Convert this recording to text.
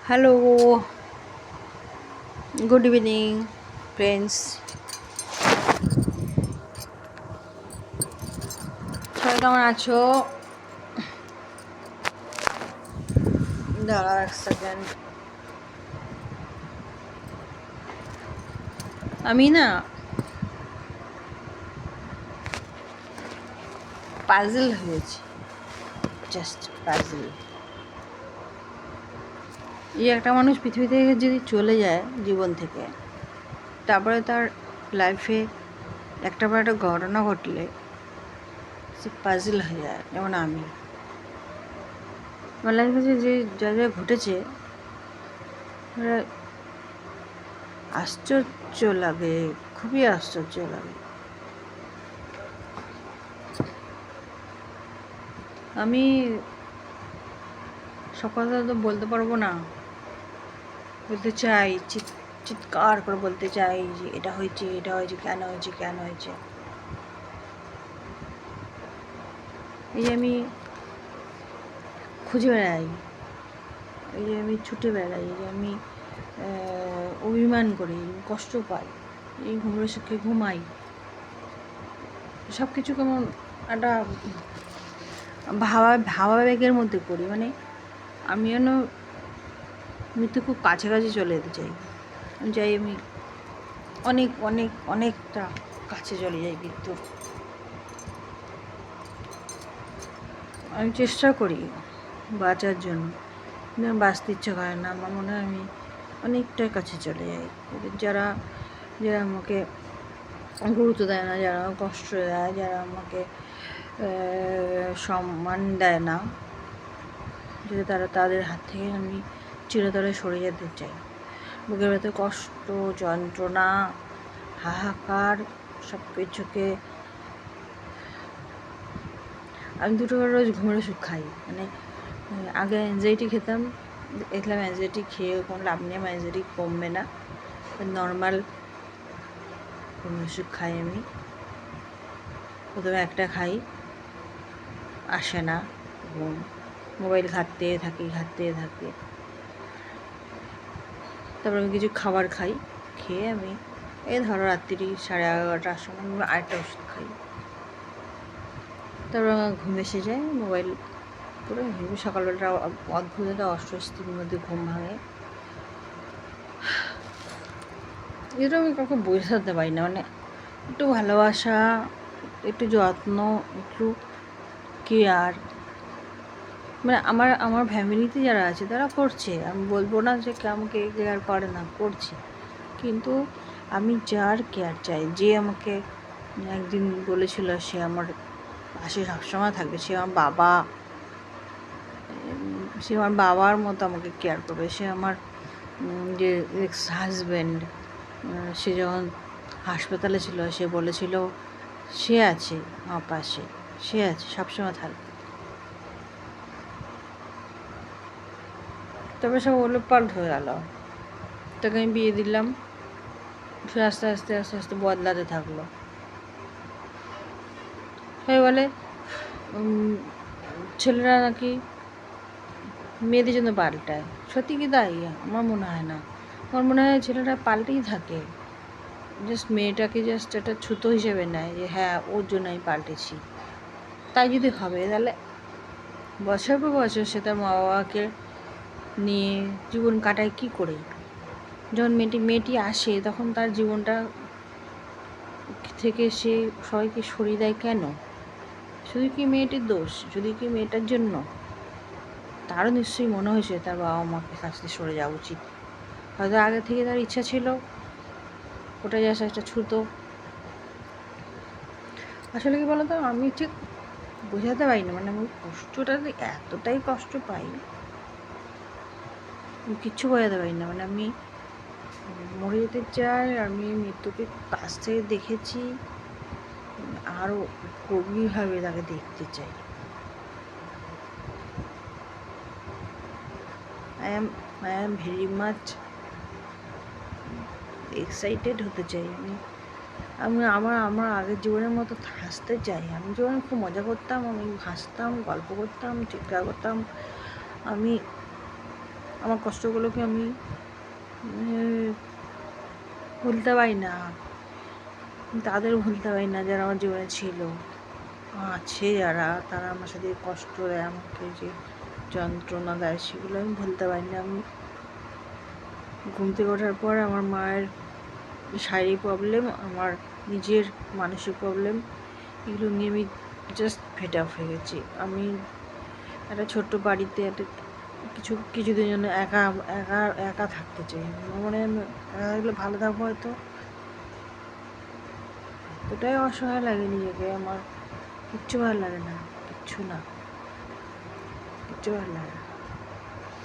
Hello, good evening friends. সবাই কেমন আছো? দাঁড়াও এক সেকেন্ড। আমি না পাজল হয়েছি, জাস্ট পাজল। এই একটা মানুষ পৃথিবী থেকে যদি চলে যায় জীবন থেকে, তারপরে তার লাইফে একটা পর একটা ঘটনা ঘটলে সে পাজল হয়ে যায়। যেমন আমার লাইফে যে যা যা ঘটেছে আশ্চর্য লাগে, খুবই আশ্চর্য লাগে। আমি সব কথা তো বলতে পারবো না, বলতে চাই, চিৎকার করে বলতে চাই যে এটা হয়েছে, এটা হয়েছে, কেন হয়েছে, কেন হয়েছে। এই যে আমি খুঁজে বেড়াই, এই যে আমি ছুটে বেড়াই, এই যে আমি অভিমান করি, কষ্ট পাই, এই ঘুমরে সুখে ঘুমাই, সব কিছু কেমন একটা ভাবাবেগের মধ্যে করি। মানে আমি যেন মৃত্যু খুব কাছাকাছি চলে যেতে চাই। আমি অনেক অনেক অনেকটা কাছে চলে যাই মৃত্যুর। আমি চেষ্টা করি বাঁচার জন্য, কিন্তু আমার বাঁচতে ইচ্ছা করে না। আমার মনে হয় আমি অনেকটা কাছে চলে যাই। যারা যারা আমাকে গুরুত্ব দেয় না, যারা আমাকে কষ্ট দেয়, যারা আমাকে সম্মান দেয় না, যদি তাদের হাত থেকে আমি চিরতরে সরে যেতে চাই। বুকের ভেতরে কষ্ট, যন্ত্রণা, হাহাকার সব কিছুকে আমি 2 টাকার রোজ ঘুমের ওষুধ খাই। মানে আগে অ্যাংজাইটি খেতাম, দেখলাম অ্যাংজাইটি খেয়ে কোনো লাভ নেই, আমার অ্যাংজাইটি কমবে না। নর্মাল ঘুমের ওষুধ খাই আমি। প্রথমে একটা খাই, আসে না ঘুম, মোবাইল ঘাঁটতে থাকি। তারপর আমি কিছু খাবার খাই, খেয়ে আমি এই ধরো রাত্রি 11:30টার সময় আমি আরেকটা ওষুধ খাই। তারপর আমার ঘুম এসে যায়, মোবাইল করে সকালবেলাটা অদ্ভুত একটা অস্বস্তির মধ্যে ঘুম ভাঙে। এটা আমি কাউকে বোঝাতে পারি না। মানে একটু ভালোবাসা, একটু যত্ন, একটু কেয়ার, মানে আমার ফ্যামিলিতে যারা আছে তারা করছে। আমি বলবো না যে আমাকে কেয়ার করে না, করছে। কিন্তু আমি যার কেয়ার চাই, যে আমাকে একদিন বলেছিল সে আমার পাশে সবসময় থাকবে, সে আমার বাবার মতো আমাকে কেয়ার করবে। সে আমার যে এক্স হাজব্যান্ড, সে যখন হাসপাতালে ছিল সে বলেছিল সে আছে আমার পাশে, সে আছে, সবসময় থাকবে। তবে সব ওলটপালট হয়ে গেল। তাকে আমি বিয়ে দিলাম, সে আস্তে আস্তে বদলাতে থাকলো। সবাই বলে ছেলেরা নাকি মেয়েদের জন্য পাল্টায়। সত্যি কি তাই? আমার মনে হয় না। আমার মনে হয় ছেলেরা পাল্টেই থাকে, জাস্ট মেয়েটাকে জাস্ট একটা ছুতো হিসেবে নেয় যে হ্যাঁ ওর জন্য আমি পাল্টেছি। তাই যদি হবে তাহলে বছর পর বছর সে তার মা বাবাকে নিয়ে জীবন কাটায় কী করে? যখন মেয়েটি আসে তখন তার জীবনটা থেকে সে সবাইকে সরিয়ে দেয় কেন? শুধু কি মেয়েটির দোষ? শুধু কি মেয়েটার জন্য? তারও নিশ্চয়ই মনে হয়েছে তার বাবা মাকে কাছ থেকে সরে যাওয়া উচিত। হয়তো আগে থেকে তার ইচ্ছা ছিল ওটা জাস্ট একটা ছুতো। আসলে কি বলতো, আমি ঠিক বোঝাতে পারি না। মানে আমি কষ্টটাতে এতটাই কষ্ট পাই, আমি কিচ্ছু বোঝাতে পারি না। মানে আমি মরে যেতে চাই, আমি মৃত্যুকে কাছ থেকে দেখেছি, আরও গভীরভাবে তাকে দেখতে চাই। I am very much excited হতে চাই। আমি আমার আগের জীবনের মতো হাসতে চাই। আমি যখন খুব মজা করতাম, আমি হাসতাম, গল্প করতাম, চিৎকার করতাম। আমি আমার কষ্টগুলোকে আমি ভুলতে পারি না, তাদের ভুলতে পারি না যারা আমার জীবনে ছিল, আছে যারা, তারা আমার সাথে কষ্ট দেয়, আমাকে যে যন্ত্রণা দেয় সেগুলো আমি ভুলতে পারি না। আমি ঘুম থেকে ওঠার পর আমার মায়ের শারীরিক প্রবলেম, আমার নিজের মানসিক প্রবলেম, এগুলো নিয়ে আমি জাস্ট ফেড আপ হয়ে গেছি। আমি একটা ছোট্ট বাড়িতে একটা কিছুদিনের জন্য একা একা একা থাকতে চাই। মানে একা থাকলে ভালো থাকবো হয়তো, এতটাই অসহায় লাগে নিজেকে আমার, কিচ্ছু ভালো লাগে না, কিচ্ছু ভালো লাগে না।